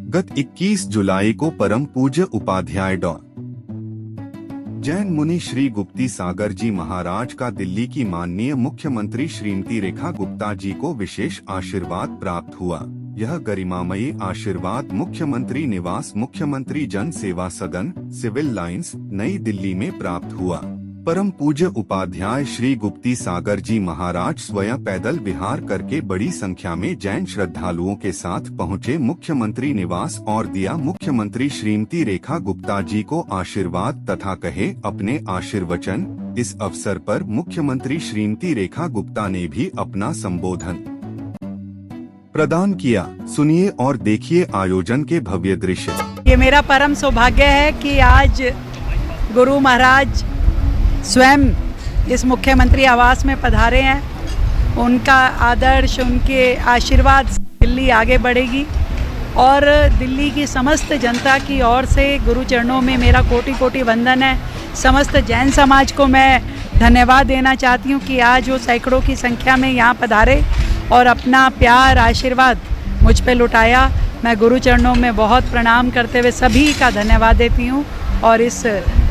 गत 21 जुलाई को परम पूज्य उपाध्याय डॉ. जैन मुनि श्री गुप्ती सागर जी महाराज का दिल्ली की माननीय मुख्यमंत्री श्रीमती रेखा गुप्ता जी को विशेष आशीर्वाद प्राप्त हुआ। यह गरिमामयी आशीर्वाद मुख्यमंत्री निवास मुख्यमंत्री जन सेवा सदन सिविल लाइंस नई दिल्ली में प्राप्त हुआ। परम पूज्य उपाध्याय श्री गुप्ती सागर जी महाराज स्वयं पैदल विहार करके बड़ी संख्या में जैन श्रद्धालुओं के साथ पहुँचे मुख्यमंत्री निवास और दिया मुख्यमंत्री श्रीमती रेखा गुप्ता जी को आशीर्वाद तथा कहे अपने आशीर्वचन। इस अवसर पर मुख्यमंत्री श्रीमती रेखा गुप्ता ने भी अपना संबोधन प्रदान किया। सुनिए और देखिए आयोजन के भव्य दृश्य। ये मेरा परम सौभाग्य है कि आज गुरु महाराज स्वयं इस मुख्यमंत्री आवास में पधारे हैं। उनका आदर्श, उनके आशीर्वाद से दिल्ली आगे बढ़ेगी और दिल्ली की समस्त जनता की ओर से गुरु चरणों में मेरा कोटि कोटि वंदन है। समस्त जैन समाज को मैं धन्यवाद देना चाहती हूँ कि आज वो सैकड़ों की संख्या में यहाँ पधारे और अपना प्यार आशीर्वाद मुझ पे लुटाया। मैं गुरु चरणों में बहुत प्रणाम करते हुए सभी का धन्यवाद देती हूँ और इस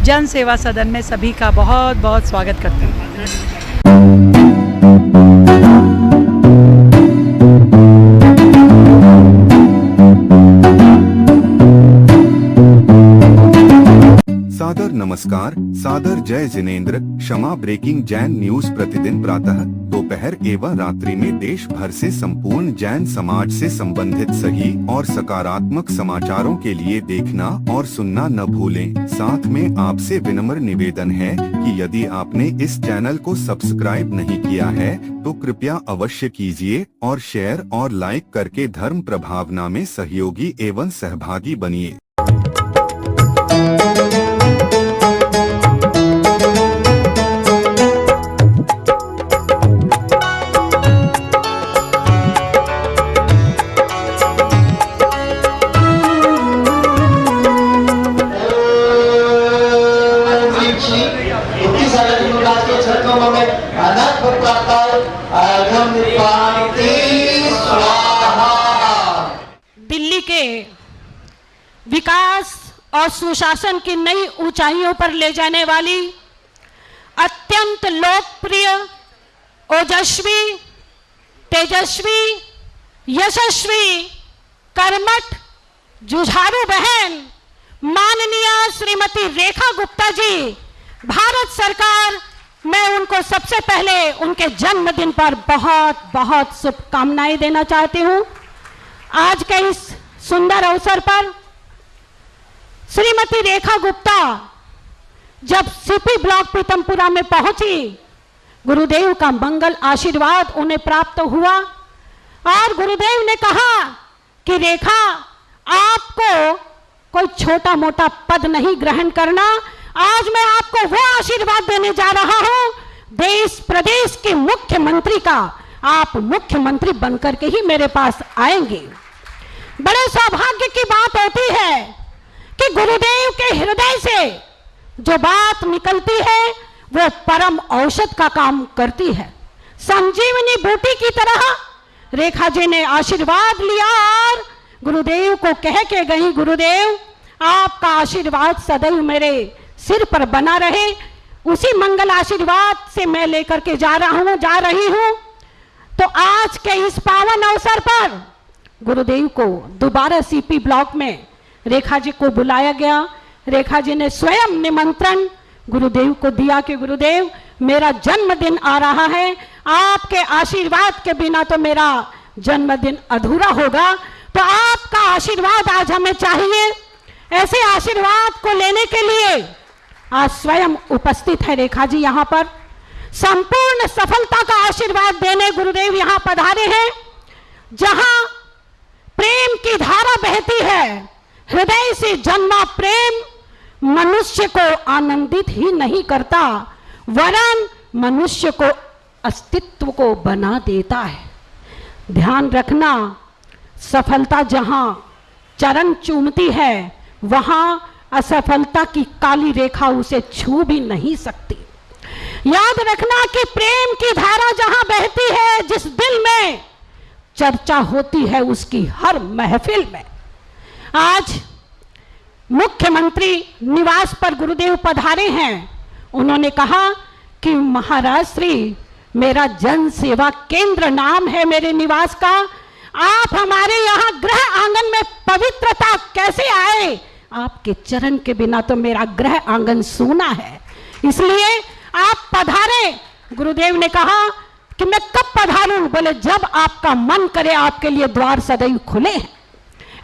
जन सेवा सदन में सभी का बहुत बहुत स्वागत करती हूँ। सादर नमस्कार, सादर जय जिनेंद्र। क्षमा ब्रेकिंग जैन न्यूज प्रतिदिन प्रातः दोपहर एवं रात्रि में देश भर से संपूर्ण जैन समाज से संबंधित सही और सकारात्मक समाचारों के लिए देखना और सुनना न भूलें। साथ में आपसे विनम्र निवेदन है कि यदि आपने इस चैनल को सब्सक्राइब नहीं किया है तो कृपया अवश्य कीजिए और शेयर और लाइक करके धर्म प्रभावना में सहयोगी एवं सहभागी बनिए। दिल्ली के विकास और सुशासन की नई ऊंचाइयों पर ले जाने वाली अत्यंत लोकप्रिय, ओजस्वी, तेजस्वी, यशस्वी, कर्मठ, जुझारू बहन माननीय श्रीमती रेखा गुप्ता जी, भारत सरकार, मैं उनको सबसे पहले उनके जन्मदिन पर बहुत बहुत शुभकामनाएं देना चाहती हूं। आज के इस सुंदर अवसर पर श्रीमती रेखा गुप्ता जब सीपी ब्लॉक पीतमपुरा में पहुंची, गुरुदेव का मंगल आशीर्वाद उन्हें प्राप्त हुआ और गुरुदेव ने कहा कि रेखा, आपको कोई छोटा मोटा पद नहीं ग्रहण करना। आज मैं आपको वो आशीर्वाद देने जा रहा हूं, देश प्रदेश के मुख्यमंत्री का आप मुख्यमंत्री बनकर के ही मेरे पास आएंगे। बड़े सौभाग्य की बात होती है कि गुरुदेव के हृदय से जो बात निकलती है वो परम औषध का काम करती है। संजीवनी बूटी की तरह रेखा जी ने आशीर्वाद लिया और गुरुदेव को कह के गई, गुरुदेव आपका आशीर्वाद सदैव मेरे सिर पर बना रहे। उसी मंगल आशीर्वाद से मैं लेकर के जा रही हूं। तो आज के इस पावन अवसर पर गुरुदेव को दोबारा सीपी ब्लॉक में रेखा जी को बुलाया गया। रेखा जी ने स्वयं निमंत्रण गुरुदेव को दिया कि गुरुदेव, मेरा जन्मदिन आ रहा है, आपके आशीर्वाद के बिना तो मेरा जन्मदिन अधूरा होगा, तो आपका आशीर्वाद आज हमें चाहिए। ऐसे आशीर्वाद को लेने के लिए आज स्वयं उपस्थित है रेखा जी यहाँ पर। संपूर्ण सफलता का आशीर्वाद देने गुरुदेव यहाँ पधारे हैं। जहाँ प्रेम की धारा बहती है, हृदय से जन्मा प्रेम मनुष्य को आनंदित ही नहीं करता, वरन मनुष्य को अस्तित्व को बना देता है। ध्यान रखना, सफलता जहाँ चरण चूमती है, वहां असफलता की काली रेखा उसे छू भी नहीं सकती। याद रखना कि प्रेम की धारा जहां बहती है, जिस दिल में चर्चा होती है उसकी हर महफिल में। आज मुख्यमंत्री निवास पर गुरुदेव पधारे हैं। उन्होंने कहा कि महाराज श्री, मेरा जन सेवा केंद्र नाम है मेरे निवास का, आप हमारे यहाँ गृह आंगन में पवित्रता कैसे आए? आपके चरण के बिना तो मेरा गृह आंगन सूना है, इसलिए आप पधारे। गुरुदेव ने कहा कि मैं कब पधारूं? बोले जब आपका मन करे, आपके लिए द्वार सदैव खुले हैं।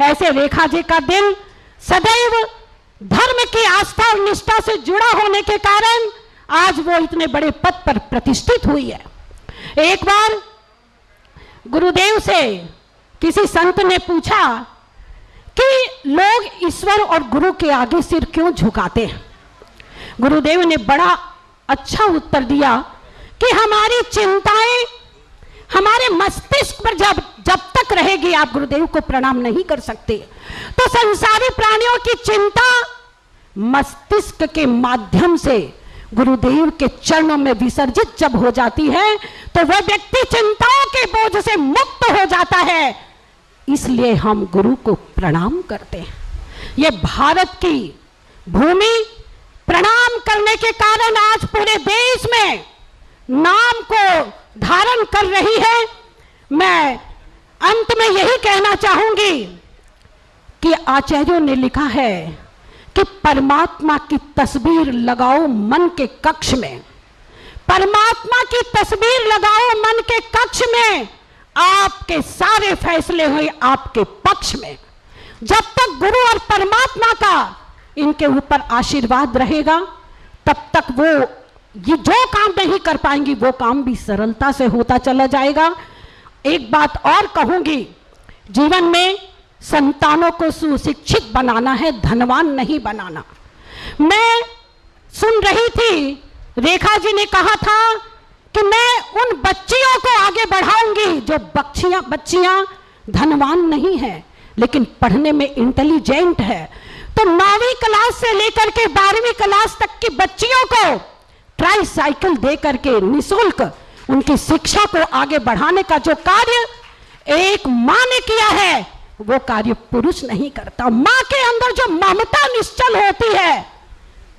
ऐसे रेखा जी का दिल सदैव धर्म की आस्था और निष्ठा से जुड़ा होने के कारण आज वो इतने बड़े पद पर प्रतिष्ठित हुई है। एक बार गुरुदेव से किसी संत ने पूछा कि लोग ईश्वर और गुरु के आगे सिर क्यों झुकाते हैं? गुरुदेव ने बड़ा अच्छा उत्तर दिया कि हमारी चिंताएं हमारे मस्तिष्क पर जब तक रहेगी, आप गुरुदेव को प्रणाम नहीं कर सकते। तो संसारी प्राणियों की चिंता मस्तिष्क के माध्यम से गुरुदेव के चरणों में विसर्जित जब हो जाती है तो वह व्यक्ति चिंताओं के बोझ से मुक्त हो जाता है। इसलिए हम गुरु को प्रणाम करते हैं। यह भारत की भूमि प्रणाम करने के कारण आज पूरे देश में नाम को धारण कर रही है। मैं अंत में यही कहना चाहूंगी कि आचार्यों ने लिखा है कि परमात्मा की तस्वीर लगाओ मन के कक्ष में, परमात्मा की तस्वीर लगाओ मन के कक्ष में, आपके सारे फैसले हुए आपके पक्ष में। जब तक गुरु और परमात्मा का इनके ऊपर आशीर्वाद रहेगा तब तक वो ये जो काम नहीं कर पाएंगी वो काम भी सरलता से होता चला जाएगा। एक बात और कहूंगी, जीवन में संतानों को सुशिक्षित बनाना है, धनवान नहीं बनाना। मैं सुन रही थी, रेखा जी ने कहा था कि मैं उन बच्चियों को आगे बढ़ाऊंगी जो बच्चियां धनवान नहीं है लेकिन पढ़ने में इंटेलिजेंट है। तो 9वीं क्लास से लेकर के 12वीं क्लास तक की बच्चियों को ट्राई साइकिल दे करके निःशुल्क उनकी शिक्षा को आगे बढ़ाने का जो कार्य एक मां ने किया है वो कार्य पुरुष नहीं करता। मां के अंदर जो ममता निश्चल होती है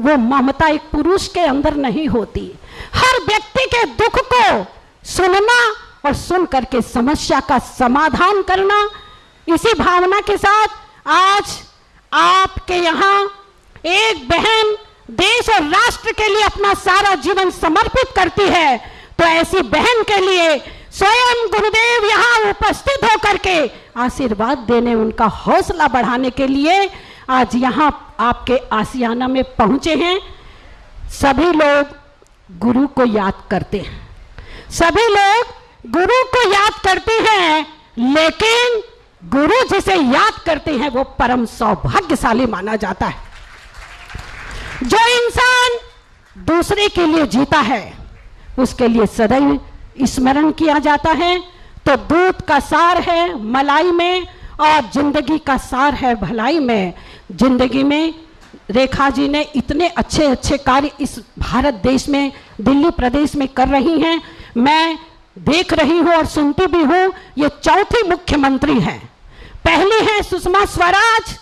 वो ममता एक पुरुष के अंदर नहीं होती। हर व्यक्ति के दुख को सुनना और सुन करके समस्या का समाधान करना, इसी भावना के साथ आज आपके यहाँ एक बहन देश और राष्ट्र के लिए अपना सारा जीवन समर्पित करती है, तो ऐसी बहन के लिए स्वयं गुरुदेव यहाँ उपस्थित होकर के आशीर्वाद देने, उनका हौसला बढ़ाने के लिए आज यहाँ आपके आशियाना में पहुंचे हैं। सभी लोग गुरु को याद करते हैं, सभी लोग गुरु को याद करते हैं, लेकिन गुरु जिसे याद करते हैं वो परम सौभाग्यशाली माना जाता है। जो इंसान दूसरे के लिए जीता है उसके लिए सदैव स्मरण किया जाता है। तो दूध का सार है मलाई में और जिंदगी का सार है भलाई में। जिंदगी में रेखा जी ने इतने अच्छे अच्छे कार्य इस भारत देश में, दिल्ली प्रदेश में कर रही हैं। मैं देख रही हूं और सुनती भी हूं। ये चौथी मुख्यमंत्री हैं। पहली है सुषमा स्वराज,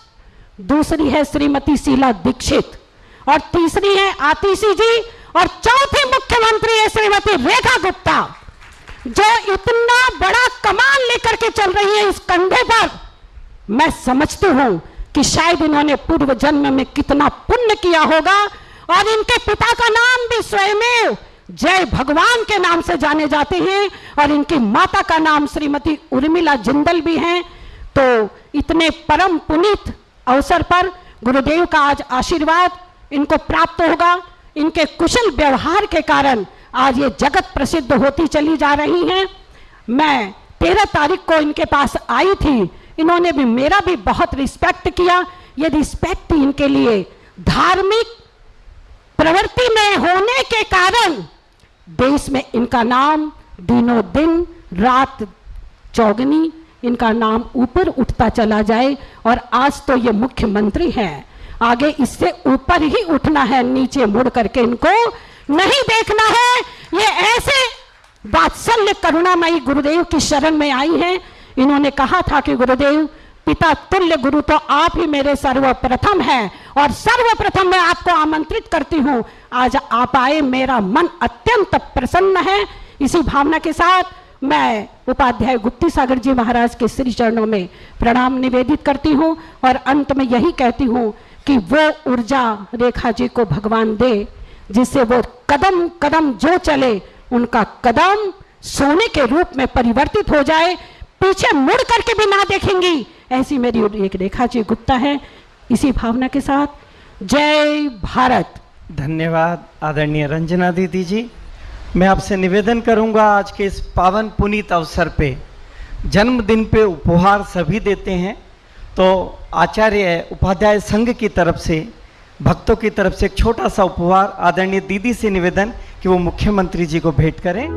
दूसरी है श्रीमती शीला दीक्षित और तीसरी है आतिशी जी और चौथी मुख्यमंत्री है श्रीमती रेखा गुप्ता, जो इतना बड़ा कमाल लेकर के चल रही है इस कंधे पर। मैं समझती हूं कि शायद इन्होंने पूर्व जन्म में कितना पुण्य किया होगा और इनके पिता का नाम भी स्वयं जय भगवान के नाम से जाने जाते हैं और इनकी माता का नाम श्रीमती उर्मिला जिंदल भी हैं। तो इतने परम पुनीत अवसर पर गुरुदेव का आज आशीर्वाद इनको प्राप्त होगा। इनके कुशल व्यवहार के कारण आज ये जगत प्रसिद्ध होती चली जा रही हैं। मैं 13 तारीख को इनके पास आई थी, इन्होंने भी मेरा भी बहुत रिस्पेक्ट किया। ये रिस्पेक्ट इनके लिए धार्मिक प्रवृत्ति में होने के कारण देश में इनका नाम दिनों दिन रात चौगनी इनका नाम ऊपर उठता चला जाए। और आज तो ये मुख्यमंत्री हैं, आगे इससे ऊपर ही उठना है, नीचे मुड़ करके इनको नहीं देखना है। ये ऐसे वात्सल्य करुणामयी गुरुदेव की शरण में आई हैं। इन्होंने कहा था कि गुरुदेव पिता तुल्य गुरु तो आप ही मेरे सर्वप्रथम हैं, और सर्वप्रथम मैं आपको आमंत्रित करती हूं। आज आप आए, मेरा मन अत्यंत प्रसन्न है। इसी भावना के साथ मैं उपाध्याय गुप्ती सागर जी महाराज के श्री चरणों में प्रणाम निवेदित करती हूं, और अंत में यही कहती हूं कि वो ऊर्जा रेखा जी को भगवान दे, जिससे वो कदम कदम जो चले उनका कदम सोने के रूप में परिवर्तित हो जाए, पीछे मुड़ करके भी ना देखेंगी, ऐसी मेरी एक रेखा जी गुप्ता है। इसी भावना के साथ जय भारत। धन्यवाद आदरणीय रंजना दीदी जी। मैं आपसे निवेदन करूंगा, आज के इस पावन पुनीत अवसर पे जन्मदिन पे उपहार सभी देते हैं, तो आचार्य उपाध्याय संघ की तरफ से, भक्तों की तरफ से एक छोटा सा उपहार आदरणीय दीदी से निवेदन कि वो मुख्यमंत्री जी को भेंट करें।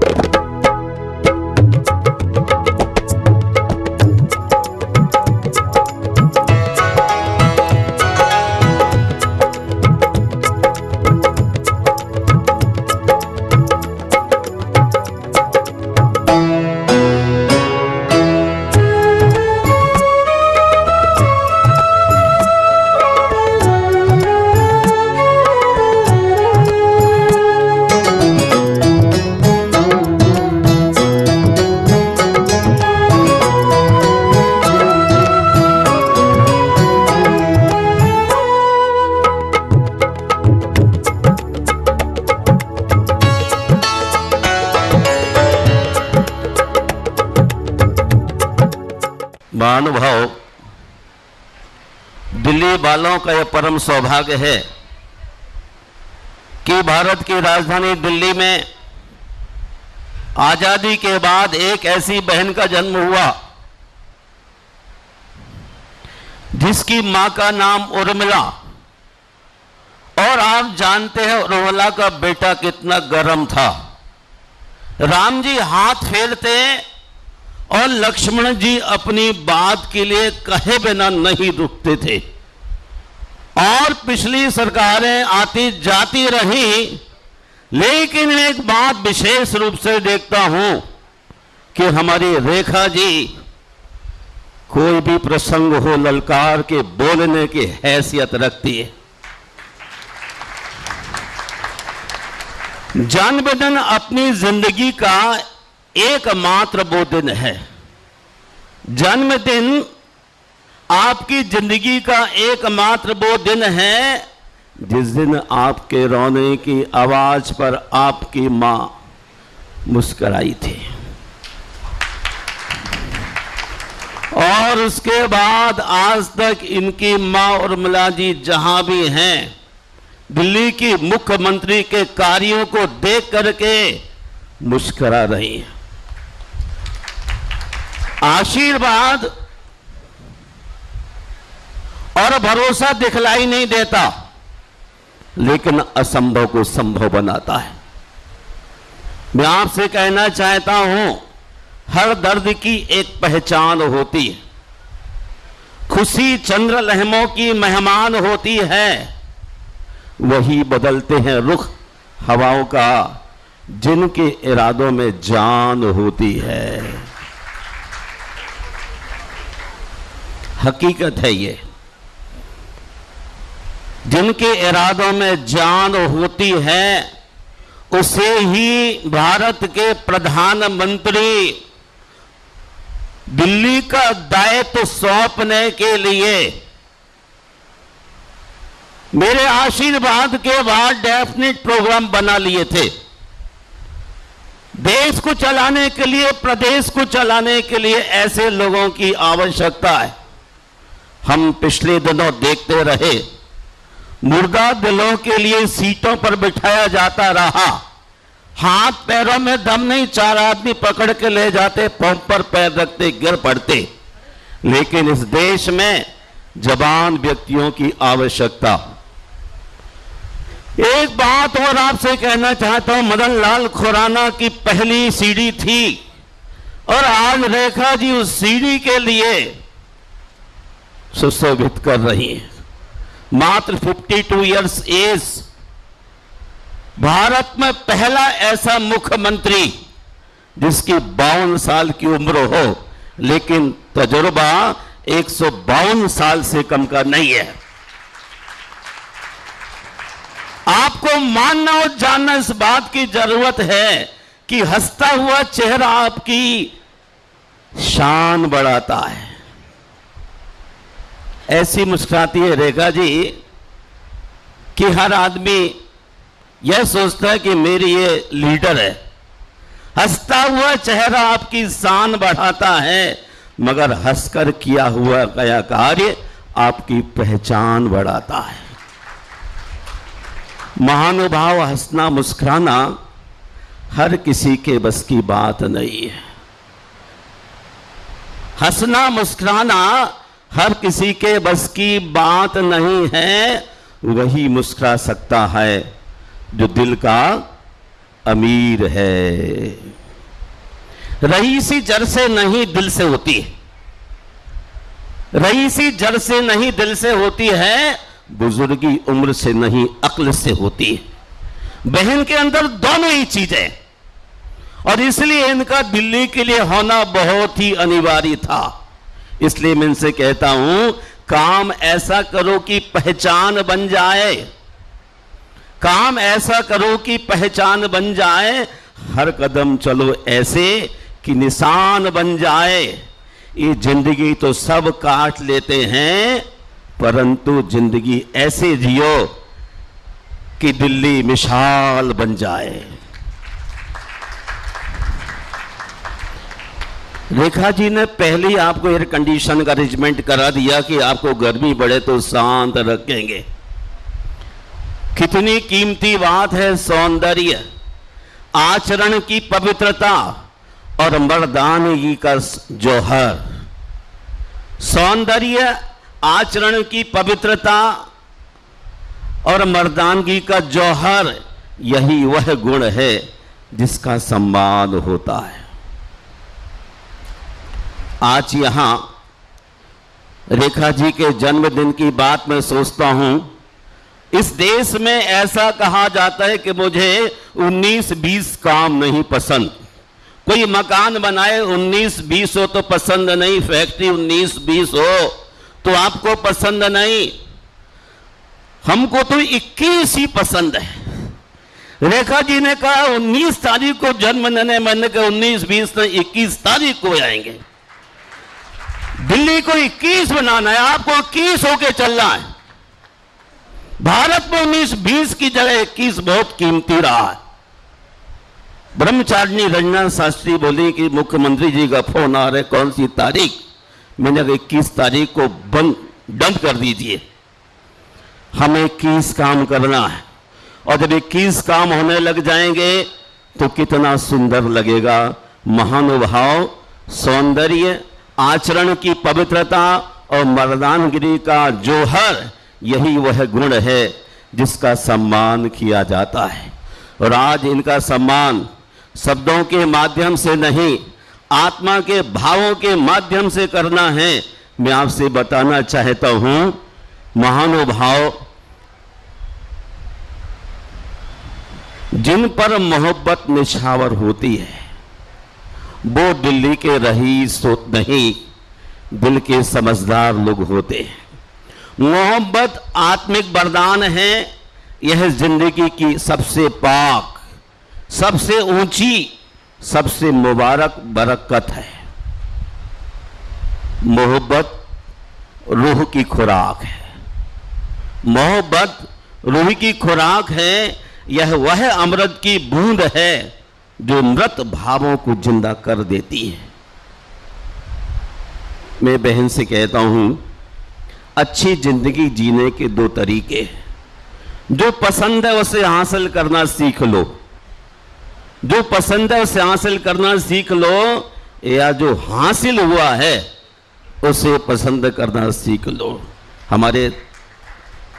महानुभाव, दिल्ली वालों का यह परम सौभाग्य है कि भारत की राजधानी दिल्ली में आजादी के बाद एक ऐसी बहन का जन्म हुआ जिसकी मां का नाम उर्मिला, और आप जानते हैं उर्मिला का बेटा कितना गर्म था। राम जी हाथ फेरते और लक्ष्मण जी अपनी बात के लिए कहे बिना नहीं रुकते थे, और पिछली सरकारें आती जाती रही, लेकिन एक बात विशेष रूप से देखता हूं कि हमारी रेखा जी कोई भी प्रसंग हो ललकार के बोलने की हैसियत रखती है। जन्मदिन अपनी जिंदगी का एकमात्र वो दिन है। जन्मदिन आपकी जिंदगी का एकमात्र वो दिन है जिस दिन आपके रोने की आवाज पर आपकी मां मुस्कुराई थी, और उसके बाद आज तक इनकी मां उर्मिला जी जहां भी हैं, दिल्ली की मुख्यमंत्री के कार्यों को देख करके मुस्कुरा रही हैं। आशीर्वाद और भरोसा दिखलाई नहीं देता, लेकिन असंभव को संभव बनाता है। मैं आपसे कहना चाहता हूं, हर दर्द की एक पहचान होती है। खुशी चंद्र लहमों की मेहमान होती है, वही बदलते हैं रुख हवाओं का जिनके इरादों में जान होती है। हकीकत है ये, जिनके इरादों में जान होती है उसे ही भारत के प्रधानमंत्री दिल्ली का दायित्व सौंपने के लिए मेरे आशीर्वाद के बाद डेफिनेट प्रोग्राम बना लिए थे। देश को चलाने के लिए, प्रदेश को चलाने के लिए ऐसे लोगों की आवश्यकता है। हम पिछले दिनों देखते रहे, मुर्दा दिलों के लिए सीटों पर बिठाया जाता रहा, हाथ पैरों में दम नहीं, चार आदमी पकड़ के ले जाते, पंप पर पैर रखते गिर पड़ते। लेकिन इस देश में जवान व्यक्तियों की आवश्यकता। एक बात और आपसे कहना चाहता हूं, मदन लाल खुराना की पहली सीढ़ी थी, और आज रेखा जी उस सीढ़ी के लिए सुशोभित कर रही है। मात्र 52 इयर्स एज, भारत में पहला ऐसा मुख्यमंत्री जिसकी 52 साल की उम्र हो, लेकिन तजुर्बा 152 साल से कम का नहीं है। आपको मानना और जानना इस बात की जरूरत है कि हंसता हुआ चेहरा आपकी शान बढ़ाता है। ऐसी मुस्कुराती है रेखा जी कि हर आदमी यह सोचता है कि मेरी ये लीडर है। हंसता हुआ चेहरा आपकी शान बढ़ाता है, मगर हंसकर किया हुआ गया कार्य आपकी पहचान बढ़ाता है। महानुभाव, हंसना मुस्कुराना हर किसी के बस की बात नहीं है। हंसना मुस्कुराना हर किसी के बस की बात नहीं है। वही मुस्कुरा सकता है जो दिल का अमीर है। रईसी जड़ से नहीं दिल से होती है। रईसी जड़ से नहीं दिल से होती है, बुजुर्गी उम्र से नहीं अक्ल से होती है। बहन के अंदर दोनों ही चीजें, और इसलिए इनका दिल्ली के लिए होना बहुत ही अनिवार्य था। इसलिए मैं इनसे कहता हूं, काम ऐसा करो कि पहचान बन जाए। काम ऐसा करो कि पहचान बन जाए। हर कदम चलो ऐसे कि निशान बन जाए। ये जिंदगी तो सब काट लेते हैं, परंतु जिंदगी ऐसे जियो कि दिल्ली मिसाल बन जाए। रेखा जी ने पहले ही आपको एयर कंडीशन का अरेंजमेंट करा दिया कि आपको गर्मी बढ़े तो शांत रखेंगे। कितनी कीमती बात है सौंदर्य, आचरण की पवित्रता और मर्दानगी का जौहर। सौंदर्य, आचरण की पवित्रता और मर्दानगी का जौहर, यही वह गुण है जिसका सम्मान होता है। आज यहां रेखा जी के जन्मदिन की बात मैं सोचता हूं। इस देश में ऐसा कहा जाता है कि मुझे 19-20 काम नहीं पसंद। कोई मकान बनाए 19-20 हो तो पसंद नहीं, फैक्ट्री 19-20 हो तो आपको पसंद नहीं। हमको तो 21 ही पसंद है। रेखा जी ने कहा 19 तारीख को जन्म लेने, मैंने कहा 19-20 नहीं, 21 तारीख को आएंगे। दिल्ली को 21 बनाना है, आपको 21 होके चलना है। भारत में 19-20 की जगह 21 बहुत कीमती रहा है। ब्रह्मचारिणी रंजना शास्त्री बोली कि मुख्यमंत्री जी का फोन आ रहा है, कौन सी तारीख? मैंने कहा 21 तारीख को बंद कर दीजिए। हमें 21 काम करना है, और जब 21 काम होने लग जाएंगे तो कितना सुंदर लगेगा। महानुभाव, सौंदर्य, आचरण की पवित्रता और मर्दानगिरी का जौहर, यही वह गुण है जिसका सम्मान किया जाता है। और आज इनका सम्मान शब्दों के माध्यम से नहीं, आत्मा के भावों के माध्यम से करना है। मैं आपसे बताना चाहता हूं, महानुभाव, जिन पर मोहब्बत निछावर होती है वो दिल्ली के रईस नहीं, दिल के समझदार लोग होते हैं। मोहब्बत आत्मिक वरदान है। यह जिंदगी की सबसे पाक, सबसे ऊंची, सबसे मुबारक बरकत है। मोहब्बत रूह की खुराक है। मोहब्बत रूह की खुराक है। यह वह अमृत की बूंद है जो मृत भावों को जिंदा कर देती है। मैं बहन से कहता हूं, अच्छी जिंदगी जीने के 2 तरीके हैं। जो पसंद है उसे हासिल करना सीख लो। जो पसंद है उसे हासिल करना सीख लो, या जो हासिल हुआ है उसे पसंद करना सीख लो। हमारे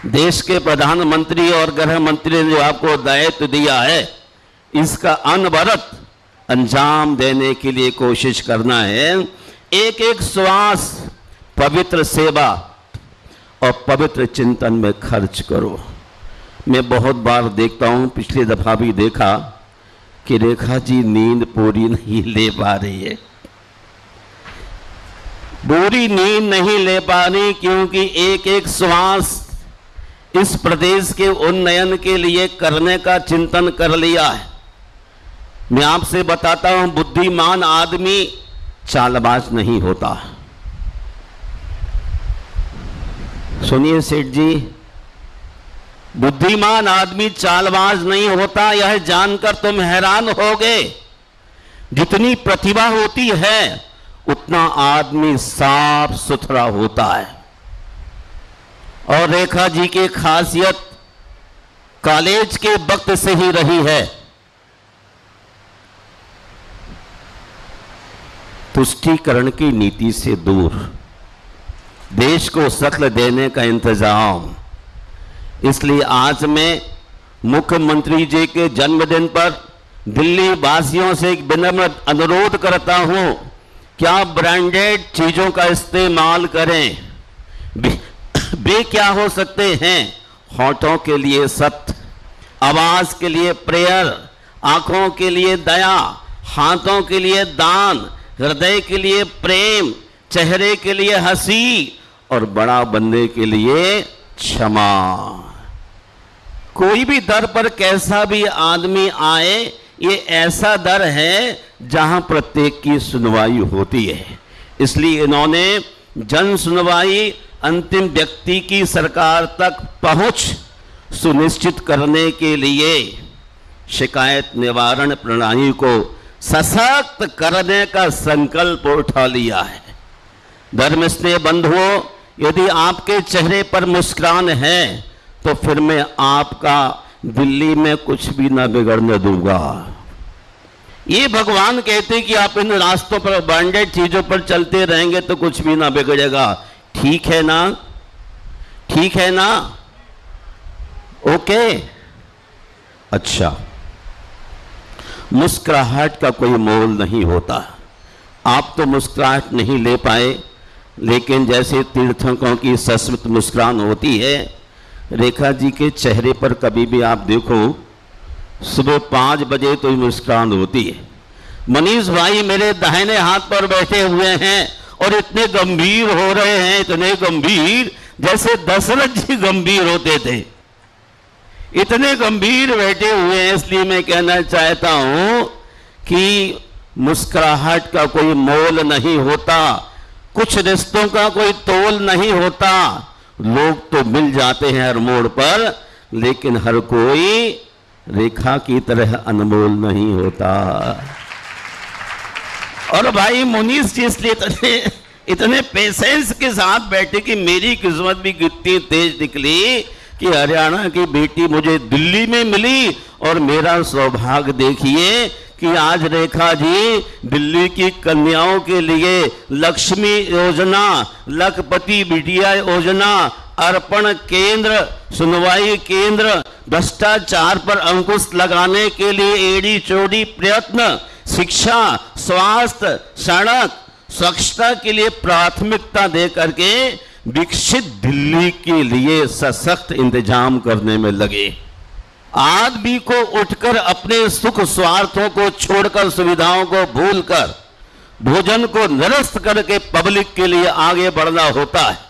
देश के प्रधानमंत्री और गृह मंत्री ने जो आपको दायित्व दिया है, इसका अनवरत अंजाम देने के लिए कोशिश करना है। एक एक श्वास पवित्र सेवा और पवित्र चिंतन में खर्च करो। मैं बहुत बार देखता हूं, पिछली दफा भी देखा कि रेखा जी नींद पूरी नहीं ले पा रही है। पूरी नींद नहीं ले पा रही, क्योंकि एक एक श्वास इस प्रदेश के उन्नयन के लिए करने का चिंतन कर लिया है। मैं आपसे बताता हूं, बुद्धिमान आदमी चालबाज नहीं होता। सुनिए सेठ जी, बुद्धिमान आदमी चालबाज नहीं होता। यह जानकर तुम हैरान होगे, जितनी प्रतिभा होती है उतना आदमी साफ सुथरा होता है। और रेखा जी की खासियत कॉलेज के वक्त से ही रही है, तुष्टीकरण की नीति से दूर, देश को शक्ल देने का इंतजाम। इसलिए आज मैं मुख्यमंत्री जी के जन्मदिन पर दिल्ली वासियों से एक विनम्र अनुरोध करता हूं, क्या ब्रांडेड चीजों का इस्तेमाल करें। वे क्या हो सकते हैं? होठों के लिए सत्य, आवाज के लिए प्रेयर, आंखों के लिए दया, हाथों के लिए दान, हृदय के लिए प्रेम, चेहरे के लिए हंसी और बड़ा बनने के लिए क्षमा। कोई भी दर पर कैसा भी आदमी आए, ये ऐसा दर है जहां प्रत्येक की सुनवाई होती है। इसलिए इन्होंने जन सुनवाई, अंतिम व्यक्ति की सरकार तक पहुंच सुनिश्चित करने के लिए शिकायत निवारण प्रणाली को सशक्त करने का संकल्प उठा लिया है। धर्मस्नेह बंधुओं, यदि आपके चेहरे पर मुस्कान है तो फिर मैं आपका दिल्ली में कुछ भी ना बिगड़ने दूंगा। ये भगवान कहते कि आप इन रास्तों पर ब्रांडेड चीजों पर चलते रहेंगे तो कुछ भी ना बिगड़ेगा। ठीक है ना? ठीक है ना? ओके, अच्छा। मुस्कुराहट का कोई मोल नहीं होता। आप तो मुस्कुराहट नहीं ले पाए, लेकिन जैसे तीर्थंकरों की शाश्वत मुस्कुराहट होती है, रेखा जी के चेहरे पर कभी भी आप देखो, सुबह 5 बजे तो मुस्कुराहट होती है। मनीष भाई मेरे दाहिने हाथ पर बैठे हुए हैं और इतने गंभीर हो रहे हैं, इतने गंभीर जैसे दशरथ जी गंभीर होते थे, इतने गंभीर बैठे हुए हैं। इसलिए मैं कहना चाहता हूं कि मुस्कुराहट का कोई मोल नहीं होता, कुछ रिश्तों का कोई तोल नहीं होता। लोग तो मिल जाते हैं हर मोड़ पर, लेकिन हर कोई रेखा की तरह अनमोल नहीं होता। और भाई मुनीष जी इसलिए इतने पेशेंस के साथ बैठे कि मेरी किस्मत भी कितनी तेज निकली कि हरियाणा की बेटी मुझे दिल्ली में मिली। और मेरा सौभाग्य देखिए कि आज रेखा जी दिल्ली की कन्याओं के लिए लक्ष्मी योजना, लखपति बिटिया योजना, अर्पण केंद्र, सुनवाई केंद्र, भ्रष्टाचार पर अंकुश लगाने के लिए एड़ी चौड़ी प्रयत्न, शिक्षा, स्वास्थ्य, सड़क, स्वच्छता के लिए प्राथमिकता दे करके विकसित दिल्ली के लिए सशक्त इंतजाम करने में लगे। आदमी को उठकर अपने सुख स्वार्थों को छोड़कर, सुविधाओं को भूलकर, भोजन को निरस्त करके पब्लिक के लिए आगे बढ़ना होता है।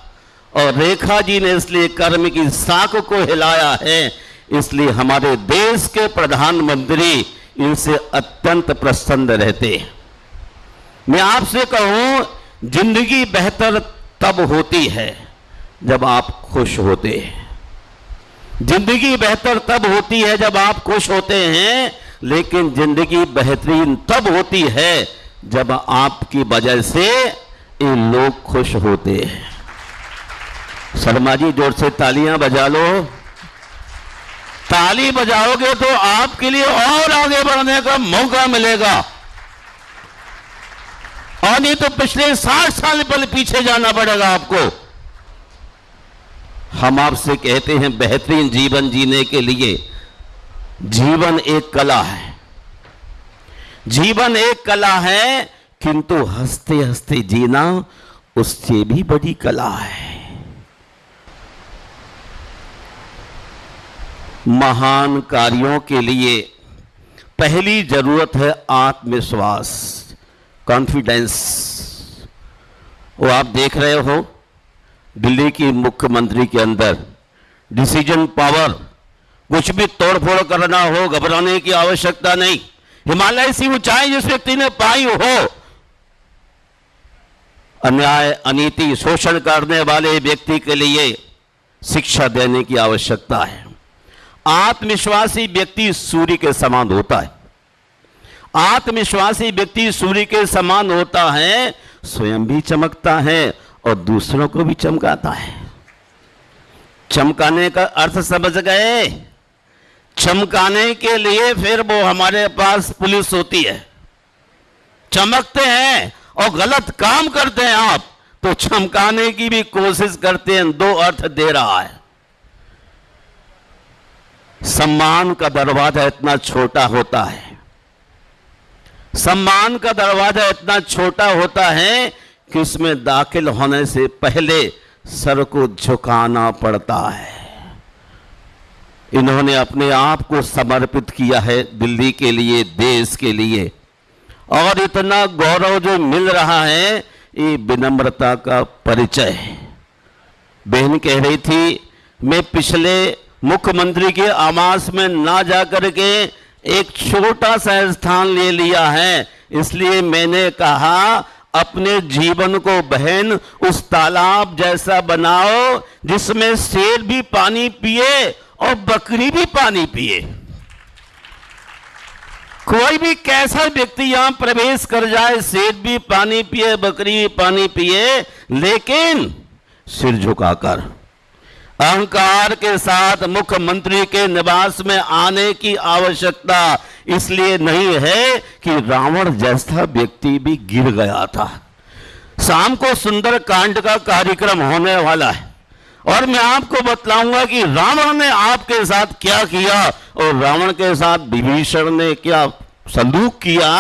और रेखा जी ने इसलिए कर्म की साख को हिलाया है। इसलिए हमारे देश के प्रधानमंत्री इनसे अत्यंत प्रसन्न रहते हैं। मैं आपसे कहूं, जिंदगी बेहतर तब होती है जब आप खुश होते हैं। जिंदगी बेहतर तब होती है जब आप खुश होते हैं, लेकिन जिंदगी बेहतरीन तब होती है जब आपकी वजह से ये लोग खुश होते हैं। शर्मा जी जोर से तालियां बजा लो। ताली बजाओगे तो आपके लिए और आगे बढ़ने का मौका मिलेगा, और नहीं तो पिछले 60 साल पहले पीछे जाना पड़ेगा आपको। हम आपसे कहते हैं, बेहतरीन जीवन जीने के लिए जीवन एक कला है। जीवन एक कला है, किंतु हंसते हंसते जीना उससे भी बड़ी कला है। महान कार्यों के लिए पहली जरूरत है आत्मविश्वास, कॉन्फिडेंस। वो आप देख रहे हो, दिल्ली की मुख्यमंत्री के अंदर डिसीजन पावर, कुछ भी तोड़फोड़ करना हो घबराने की आवश्यकता नहीं। हिमालय सी ऊंचाई जिस व्यक्ति ने पाई हो, अन्याय, अनीति, शोषण करने वाले व्यक्ति के लिए शिक्षा देने की आवश्यकता है। आत्मविश्वासी व्यक्ति सूर्य के समान होता है। आत्मविश्वासी व्यक्ति सूर्य के समान होता है, स्वयं भी चमकता है और दूसरों को भी चमकाता है। चमकाने का अर्थ समझ गए? चमकाने के लिए फिर वो हमारे पास पुलिस होती है। चमकते हैं और गलत काम करते हैं आप, तो चमकाने की भी कोशिश करते हैं। दो अर्थ दे रहा है। सम्मान का दरवाजा इतना छोटा होता है, सम्मान का दरवाजा इतना छोटा होता है कि इसमें दाखिल होने से पहले सर को झुकाना पड़ता है। इन्होंने अपने आप को समर्पित किया है दिल्ली के लिए, देश के लिए, और इतना गौरव जो मिल रहा है ये विनम्रता का परिचय है। बहन कह रही थी, मैं पिछले मुख्यमंत्री के आवास में ना जाकर के एक छोटा सा स्थान ले लिया है, इसलिए मैंने कहा अपने जीवन को बहन उस तालाब जैसा बनाओ जिसमें शेर भी पानी पिए और बकरी भी पानी पिए। कोई भी कैसा व्यक्ति यहां प्रवेश कर जाए, शेर भी पानी पिए, बकरी भी पानी पिए, लेकिन सिर झुकाकर अहंकार के साथ मुख्यमंत्री के निवास में आने की आवश्यकता इसलिए नहीं है कि रावण जैसा व्यक्ति भी गिर गया था। शाम को सुंदर कांड का कार्यक्रम होने वाला है और मैं आपको बतलाऊंगा कि रावण ने आपके साथ क्या किया और रावण के साथ विभीषण ने क्या सलूक किया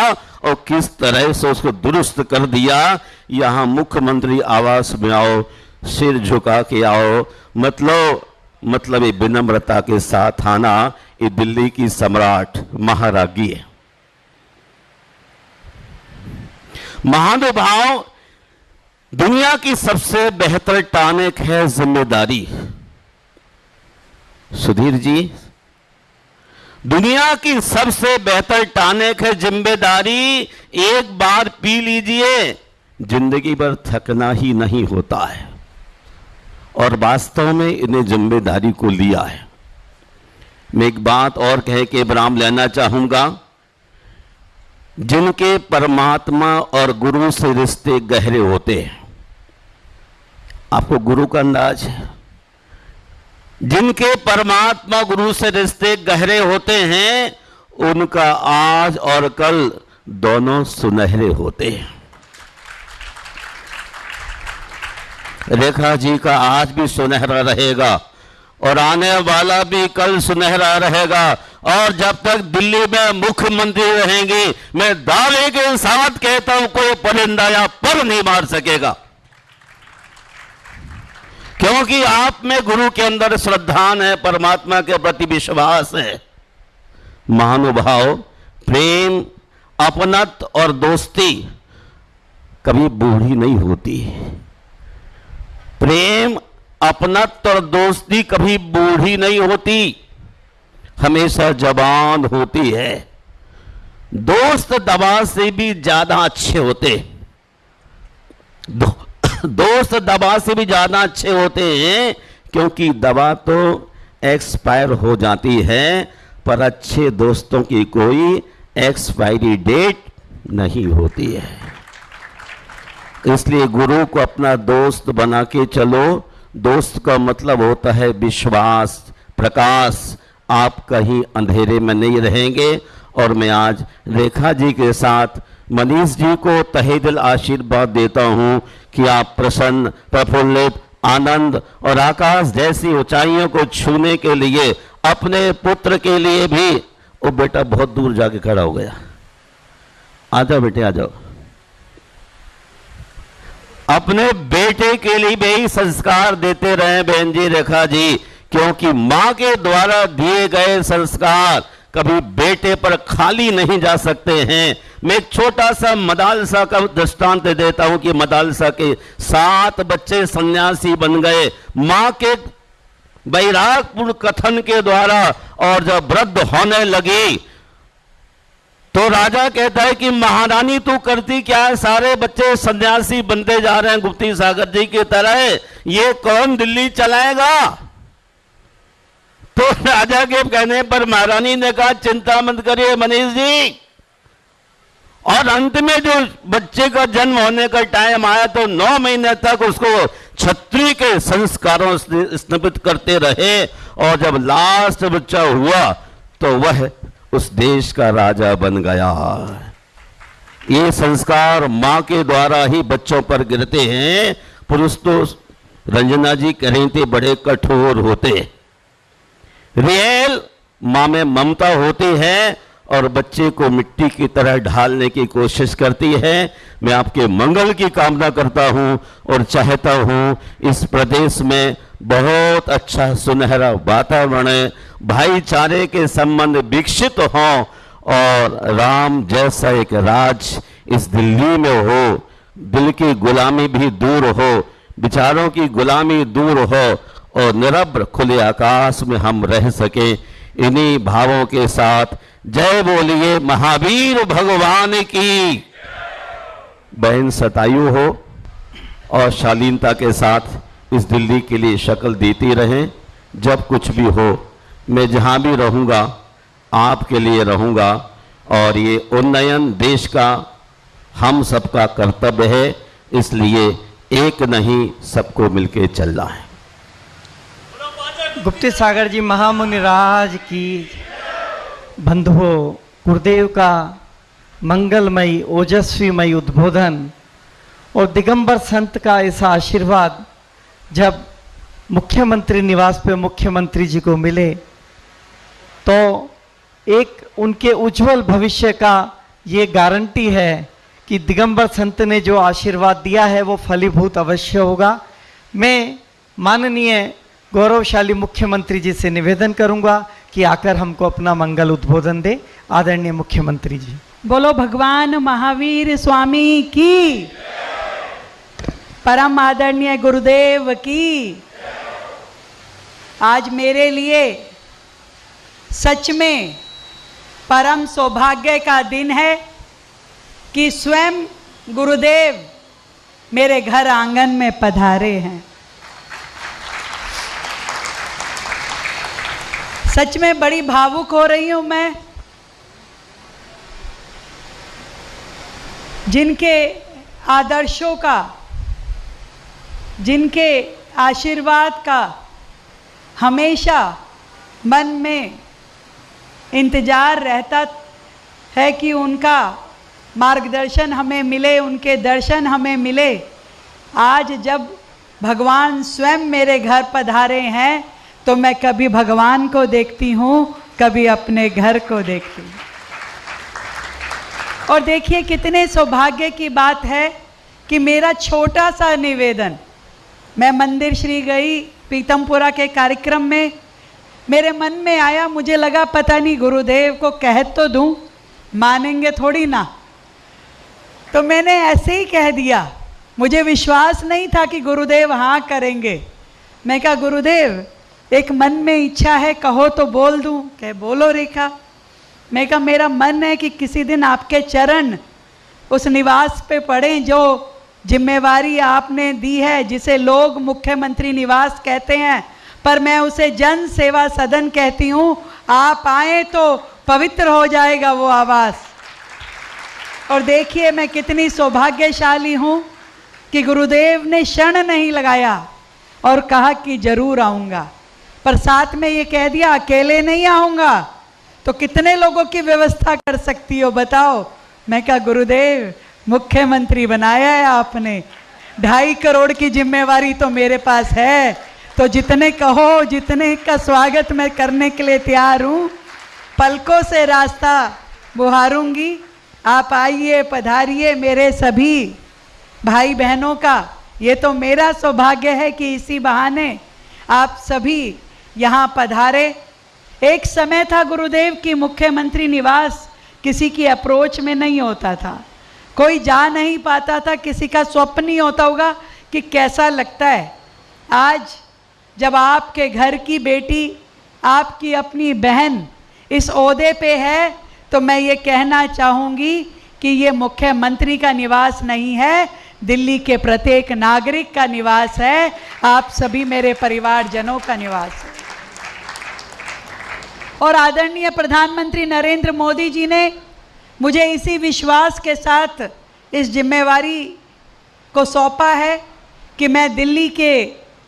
और किस तरह से उसको दुरुस्त कर दिया। यहां मुख्यमंत्री आवास में आओ, सिर झुका के आओ, मतलब ये विनम्रता के साथ आना, ये दिल्ली की सम्राट महारानी है। महानुभाव, दुनिया की सबसे बेहतर टॉनिक है जिम्मेदारी। सुधीर जी, दुनिया की सबसे बेहतर टॉनिक है जिम्मेदारी। एक बार पी लीजिए, जिंदगी भर थकना ही नहीं होता है। और वास्तव में इन्हें जिम्मेदारी को लिया है। मैं एक बात और कह के विराम लेना चाहूंगा। जिनके परमात्मा और गुरु से रिश्ते गहरे होते हैं, आपको गुरु का अंदाज है? जिनके परमात्मा गुरु से रिश्ते गहरे होते हैं, उनका आज और कल दोनों सुनहरे होते हैं। रेखा जी का आज भी सुनहरा रहेगा और आने वाला भी कल सुनहरा रहेगा। और जब तक दिल्ली में मुख्यमंत्री रहेंगे, मैं दावे के साथ कहता हूं, कोई परिंदा या पर नहीं मार सकेगा, क्योंकि आप में गुरु के अंदर श्रद्धा है, परमात्मा के प्रति विश्वास है। महानुभाव, प्रेम, अपनत्व और दोस्ती कभी बूढ़ी नहीं होती। प्रेम, अपनत्व और दोस्ती कभी बूढ़ी नहीं होती, हमेशा जवान होती है। दोस्त दवा से भी ज्यादा अच्छे होते, दोस्त दवा से भी ज्यादा अच्छे होते हैं, क्योंकि दवा तो एक्सपायर हो जाती है, पर अच्छे दोस्तों की कोई एक्सपायरी डेट नहीं होती है। इसलिए गुरु को अपना दोस्त बना के चलो। दोस्त का मतलब होता है विश्वास, प्रकाश। आप कहीं अंधेरे में नहीं रहेंगे। और मैं आज रेखा जी के साथ मनीष जी को तहे दिल आशीर्वाद देता हूं कि आप प्रसन्न, प्रफुल्लित, आनंद और आकाश जैसी ऊंचाइयों को छूने के लिए अपने पुत्र के लिए भी, वो बेटा बहुत दूर जाके खड़ा हो गया, आ जाओ बेटे आ जाओ, अपने बेटे के लिए भी संस्कार देते रहे बहन जी, रेखा जी, क्योंकि मां के द्वारा दिए गए संस्कार कभी बेटे पर खाली नहीं जा सकते हैं। मैं एक छोटा सा मदालसा का दृष्टांत देता हूं कि मदालसा के 7 बच्चे सन्यासी बन गए मां के वैरागपूर्ण कथन के द्वारा। और जब वृद्ध होने लगी तो राजा कहता है कि महारानी तू करती क्या है, सारे बच्चे सन्यासी बनते जा रहे हैं गुप्ती सागर जी की तरह, ये कौन दिल्ली चलाएगा। तो राजा के कहने पर महारानी ने कहा चिंता मत करिए मनीष जी। और अंत में जो बच्चे का जन्म होने का टाइम आया तो 9 महीने तक उसको क्षत्रिय के संस्कारों से स्नापित करते रहे। और जब लास्ट बच्चा हुआ तो वह उस देश का राजा बन गया। ये संस्कार मां के द्वारा ही बच्चों पर गिरते हैं। पुरुष तो रंजना जी कह रही थी बड़े कठोर होते, रियल मां में ममता होती है और बच्चे को मिट्टी की तरह ढालने की कोशिश करती है। मैं आपके मंगल की कामना करता हूं और चाहता हूं इस प्रदेश में बहुत अच्छा सुनहरा वातावरण, भाईचारे के संबंध विकसित हों और राम जैसा एक राज इस दिल्ली में हो, दिल की गुलामी भी दूर हो, विचारों की गुलामी दूर हो और निरभ्र खुले आकाश में हम रह सके। इन्हीं भावों के साथ जय बोलिए महावीर भगवान की। बहन शतायु हो और शालीनता के साथ इस दिल्ली के लिए शक्ल देती रहें। जब कुछ भी हो मैं जहां भी रहूंगा आपके लिए रहूंगा और ये उन्नयन देश का हम सबका कर्तव्य है, इसलिए एक नहीं सबको मिलके चलना है। गुप्ती सागर जी महामुनि राज की बंधुओं, गुरुदेव का मंगलमयी ओजस्वीमयी उद्बोधन और दिगंबर संत का ऐसा आशीर्वाद जब मुख्यमंत्री निवास पे मुख्यमंत्री जी को मिले तो एक उनके उज्जवल भविष्य का ये गारंटी है कि दिगंबर संत ने जो आशीर्वाद दिया है वो फलीभूत अवश्य होगा। मैं माननीय गौरवशाली मुख्यमंत्री जी से निवेदन करूंगा कि आकर हमको अपना मंगल उद्बोधन दे। आदरणीय मुख्यमंत्री जी। बोलो भगवान महावीर स्वामी की, परम आदरणीय गुरुदेव की। आज मेरे लिए सच में परम सौभाग्य का दिन है कि स्वयं गुरुदेव मेरे घर आंगन में पधारे हैं। सच में बड़ी भावुक हो रही हूं मैं। जिनके आदर्शों का, जिनके आशीर्वाद का हमेशा मन में इंतजार रहता है कि उनका मार्गदर्शन हमें मिले, उनके दर्शन हमें मिले। आज जब भगवान स्वयं मेरे घर पधारे हैं तो मैं कभी भगवान को देखती हूँ, कभी अपने घर को देखती हूँ। और देखिए कितने सौभाग्य की बात है कि मेरा छोटा सा निवेदन, मैं मंदिर श्री गई पीतमपुरा के कार्यक्रम में, मेरे मन में आया, मुझे लगा पता नहीं गुरुदेव को कह तो दूं, मानेंगे थोड़ी ना, तो मैंने ऐसे ही कह दिया। मुझे विश्वास नहीं था कि गुरुदेव हाँ करेंगे। मैं कहा गुरुदेव एक मन में इच्छा है, कहो तो बोल दूं। कह बोलो रेखा। मैं कहा मेरा मन है कि किसी दिन आपके चरण उस निवास पे पड़े जो जिम्मेवारी आपने दी है, जिसे लोग मुख्यमंत्री निवास कहते हैं पर मैं उसे जन सेवा सदन कहती हूँ। आप आए तो पवित्र हो जाएगा वो आवास। और देखिए मैं कितनी सौभाग्यशाली हूँ कि गुरुदेव ने क्षण नहीं लगाया और कहा कि जरूर आऊँगा, पर साथ में ये कह दिया अकेले नहीं आऊँगा तो कितने लोगों की व्यवस्था कर सकती हो बताओ। मैं कहा गुरुदेव मुख्यमंत्री बनाया है आपने, 2.5 करोड़ की जिम्मेवारी तो मेरे पास है, तो जितने कहो जितने का स्वागत मैं करने के लिए तैयार हूँ। पलकों से रास्ता बुहारूंगी। आप आइए, पधारिए मेरे सभी भाई बहनों का। ये तो मेरा सौभाग्य है कि इसी बहाने आप सभी यहाँ पधारे। एक समय था गुरुदेव की मुख्यमंत्री निवास किसी की अप्रोच में नहीं होता था, कोई जा नहीं पाता था, किसी का स्वप्न नहीं होता होगा कि कैसा लगता है आज जब आपके घर की बेटी, आपकी अपनी बहन इस ओहदे पे है। तो मैं ये कहना चाहूँगी कि ये मुख्यमंत्री का निवास नहीं है, दिल्ली के प्रत्येक नागरिक का निवास है, आप सभी मेरे परिवारजनों का निवास है। और आदरणीय प्रधानमंत्री नरेंद्र मोदी जी ने मुझे इसी विश्वास के साथ इस जिम्मेवारी को सौंपा है कि मैं दिल्ली के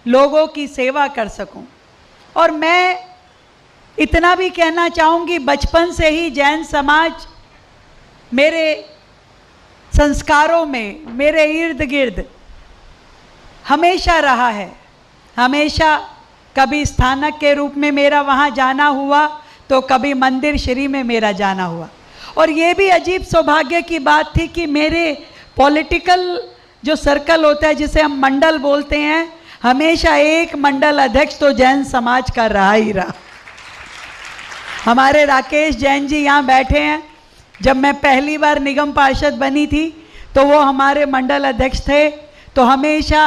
लोगों की सेवा कर सकूं। और मैं इतना भी कहना चाहूँगी, बचपन से ही जैन समाज मेरे संस्कारों में, मेरे इर्द गिर्द हमेशा रहा है। हमेशा कभी स्थानक के रूप में मेरा वहाँ जाना हुआ, तो कभी मंदिर श्री में मेरा जाना हुआ। और ये भी अजीब सौभाग्य की बात थी कि मेरे पॉलिटिकल जो सर्कल होता है, जिसे हम मंडल बोलते हैं, हमेशा एक मंडल अध्यक्ष तो जैन समाज का रहा ही रहा। हमारे राकेश जैन जी यहाँ बैठे हैं। जब मैं पहली बार निगम पार्षद बनी थी तो वो हमारे मंडल अध्यक्ष थे। तो हमेशा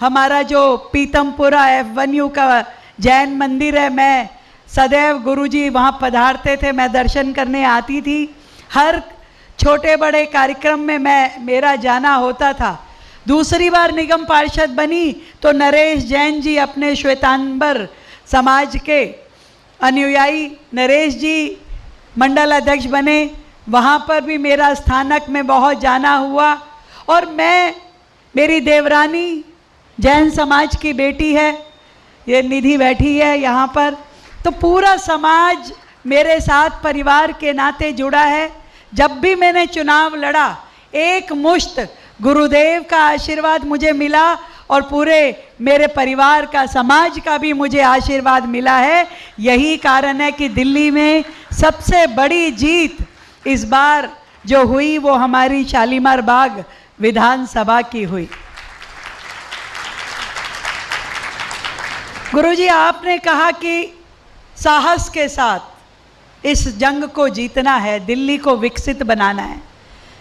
हमारा जो पीतमपुरा F1U का जैन मंदिर है, मैं सदैव गुरुजी वहाँ पधारते थे, मैं दर्शन करने आती थी। हर छोटे बड़े कार्यक्रम में मेरा जाना होता था। दूसरी बार निगम पार्षद बनी तो नरेश जैन जी, अपने श्वेतांबर समाज के अनुयायी नरेश जी मंडल अध्यक्ष बने। वहाँ पर भी मेरा स्थानक में बहुत जाना हुआ। और मेरी देवरानी जैन समाज की बेटी है, ये निधि बैठी है यहाँ पर। तो पूरा समाज मेरे साथ परिवार के नाते जुड़ा है। जब भी मैंने चुनाव लड़ा, एक मुश्त गुरुदेव का आशीर्वाद मुझे मिला और पूरे मेरे परिवार का, समाज का भी मुझे आशीर्वाद मिला है। यही कारण है कि दिल्ली में सबसे बड़ी जीत इस बार जो हुई वो हमारी शालीमार बाग विधानसभा की हुई। गुरुजी, आपने कहा कि साहस के साथ इस जंग को जीतना है, दिल्ली को विकसित बनाना है,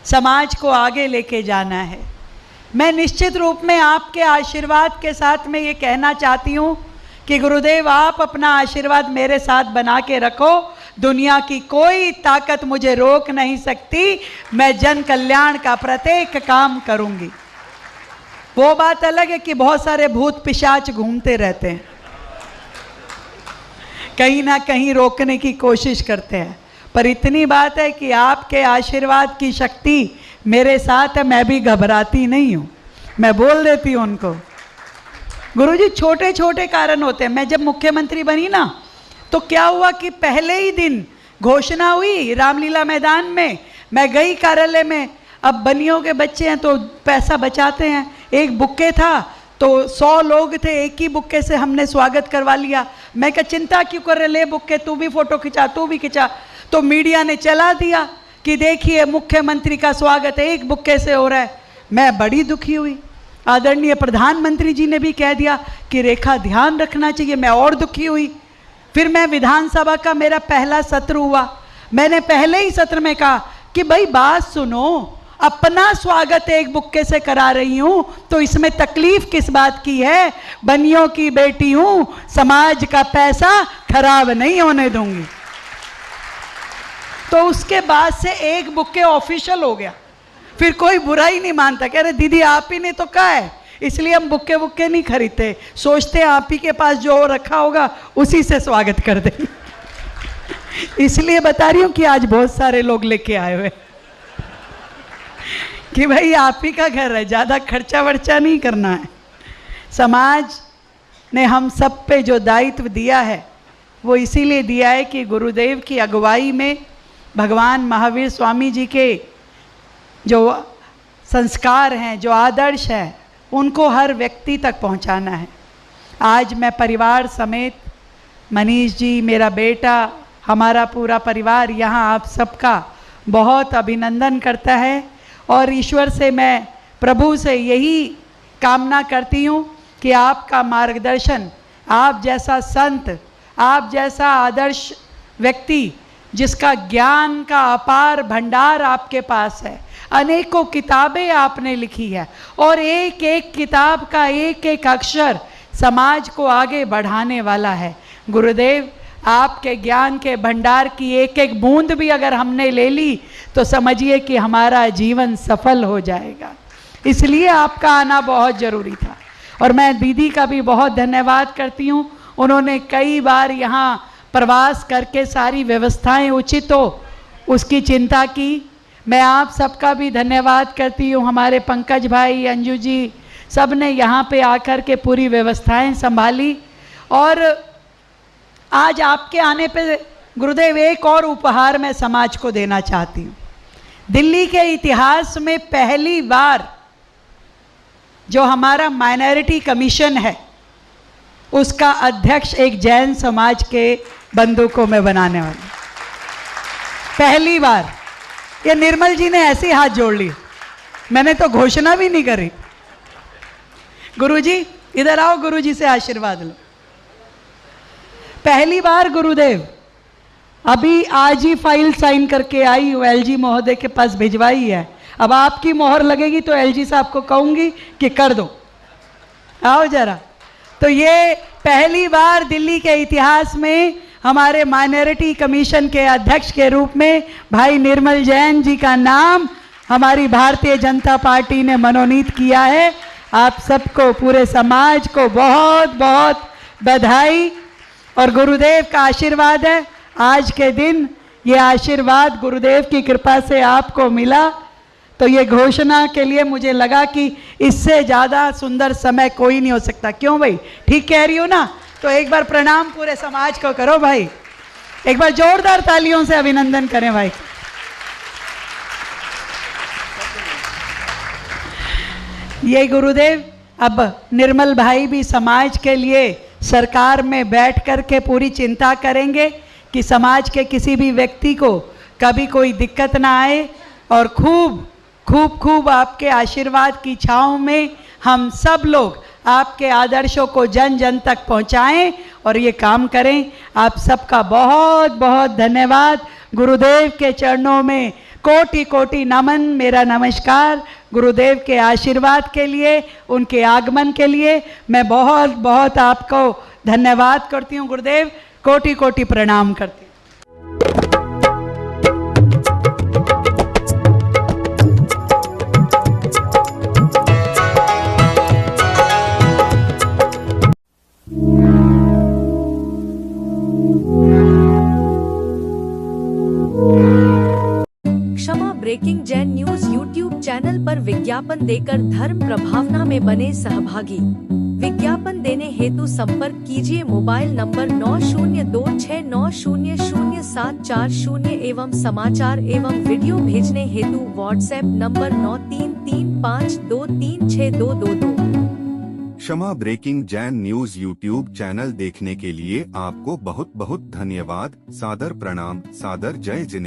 समाज को आगे लेके जाना है। मैं निश्चित रूप में आपके आशीर्वाद के साथ में ये कहना चाहती हूँ कि गुरुदेव, आप अपना आशीर्वाद मेरे साथ बना के रखो। दुनिया की कोई ताकत मुझे रोक नहीं सकती। मैं जन कल्याण का प्रत्येक काम करूँगी। वो बात अलग है कि बहुत सारे भूत पिशाच घूमते रहते हैं, कहीं ना कहीं रोकने की कोशिश करते हैं, पर इतनी बात है कि आपके आशीर्वाद की शक्ति मेरे साथ है। मैं भी घबराती नहीं हूँ, मैं बोल देती हूँ उनको। गुरुजी, छोटे छोटे कारण होते हैं। मैं जब मुख्यमंत्री बनी ना, तो क्या हुआ कि पहले ही दिन घोषणा हुई रामलीला मैदान में। मैं गई कार्यालय में। अब बनियों के बच्चे हैं तो पैसा बचाते हैं। एक बुक्के था तो 100 लोग थे, एक ही बुक्के से हमने स्वागत करवा लिया। मैं क्या चिंता क्यों कर रहे, ले बुक्के, तू भी फोटो खिंचा, तू भी खिंचा। तो मीडिया ने चला दिया कि देखिए मुख्यमंत्री का स्वागत एक बुक्के से हो रहा है। मैं बड़ी दुखी हुई। आदरणीय प्रधानमंत्री जी ने भी कह दिया कि रेखा ध्यान रखना चाहिए। मैं और दुखी हुई। फिर मैं विधानसभा का मेरा पहला सत्र हुआ। मैंने पहले ही सत्र में कहा कि भाई बात सुनो, अपना स्वागत एक बुक्के से करा रही हूं तो इसमें तकलीफ किस बात की है। बनियों की बेटी हूं, समाज का पैसा खराब नहीं होने दूंगी। तो उसके बाद से एक बुक्के ऑफिशियल हो गया। फिर कोई बुरा ही नहीं मानता, कह रहे दीदी आप ही ने तो कहा है, इसलिए हम बुक्के बुक्के नहीं खरीदते, सोचते हैं आप ही के पास जो रखा होगा उसी से स्वागत कर देंगे। इसलिए बता रही हूँ कि आज बहुत सारे लोग लेके आए हुए कि भाई आप ही का घर है, ज़्यादा खर्चा वर्चा नहीं करना है। समाज ने हम सब पे जो दायित्व दिया है वो इसीलिए दिया है कि गुरुदेव की अगुवाई में भगवान महावीर स्वामी जी के जो संस्कार हैं, जो आदर्श हैं, उनको हर व्यक्ति तक पहुंचाना है। आज मैं परिवार समेत, मनीष जी, मेरा बेटा, हमारा पूरा परिवार यहाँ आप सबका बहुत अभिनंदन करता है। और ईश्वर से, मैं प्रभु से यही कामना करती हूँ कि आपका मार्गदर्शन, आप जैसा संत, आप जैसा आदर्श व्यक्ति जिसका ज्ञान का अपार भंडार आपके पास है, अनेकों किताबें आपने लिखी है और एक एक किताब का एक एक अक्षर समाज को आगे बढ़ाने वाला है। गुरुदेव, आपके ज्ञान के भंडार की एक एक बूंद भी अगर हमने ले ली तो समझिए कि हमारा जीवन सफल हो जाएगा। इसलिए आपका आना बहुत ज़रूरी था। और मैं दीदी का भी बहुत धन्यवाद करती हूँ, उन्होंने कई बार यहाँ प्रवास करके सारी व्यवस्थाएं उचित हो उसकी चिंता की। मैं आप सबका भी धन्यवाद करती हूँ, हमारे पंकज भाई, अंजू जी, सब ने यहाँ पे आकर के पूरी व्यवस्थाएं संभाली। और आज आपके आने पे गुरुदेव एक और उपहार मैं समाज को देना चाहती हूँ। दिल्ली के इतिहास में पहली बार जो हमारा माइनॉरिटी कमीशन है उसका अध्यक्ष एक जैन समाज के बंधु को मैं बनाने वाली, पहली बार। ये निर्मल जी ने ऐसे हाथ जोड़ लिए, मैंने तो घोषणा भी नहीं करी। गुरुजी इधर आओ, गुरुजी से आशीर्वाद लो। पहली बार गुरुदेव, अभी आज ही फाइल साइन करके आई हूँ, एलजी महोदय के पास भिजवाई है। अब आपकी मोहर लगेगी तो एलजी साहब को कहूंगी कि कर दो, आओ जरा। तो ये पहली बार दिल्ली के इतिहास में हमारे माइनॉरिटी कमीशन के अध्यक्ष के रूप में भाई निर्मल जैन जी का नाम हमारी भारतीय जनता पार्टी ने मनोनीत किया है। आप सबको, पूरे समाज को बहुत बहुत बधाई और गुरुदेव का आशीर्वाद है। आज के दिन ये आशीर्वाद गुरुदेव की कृपा से आपको मिला, तो ये घोषणा के लिए मुझे लगा कि इससे ज़्यादा सुंदर समय कोई नहीं हो सकता। क्यों भाई, ठीक कह रही हो ना? तो एक बार प्रणाम पूरे समाज को करो भाई, एक बार जोरदार तालियों से अभिनंदन करें भाई। ये गुरुदेव, अब निर्मल भाई भी समाज के लिए सरकार में बैठ कर के पूरी चिंता करेंगे कि समाज के किसी भी व्यक्ति को कभी कोई दिक्कत ना आए, और खूब खूब खूब आपके आशीर्वाद की छाँव में हम सब लोग आपके आदर्शों को जन जन तक पहुंचाएं और ये काम करें। आप सबका बहुत बहुत धन्यवाद। गुरुदेव के चरणों में कोटि कोटि नमन, मेरा नमस्कार। गुरुदेव के आशीर्वाद के लिए, उनके आगमन के लिए मैं बहुत बहुत आपको धन्यवाद करती हूँ। गुरुदेव, कोटि कोटि प्रणाम करती हूँ। Breaking Jain news YouTube channel पर विज्ञापन देकर धर्म प्रभावना में बने सहभागी। विज्ञापन देने हेतु संपर्क कीजिए मोबाइल नंबर 9026900740 एवं समाचार एवं वीडियो भेजने हेतु व्हाट्सएप नंबर 9335236222। क्षमा breaking Jain news YouTube channel देखने के लिए आपको बहुत बहुत धन्यवाद। सादर प्रणाम, सादर जय जिने।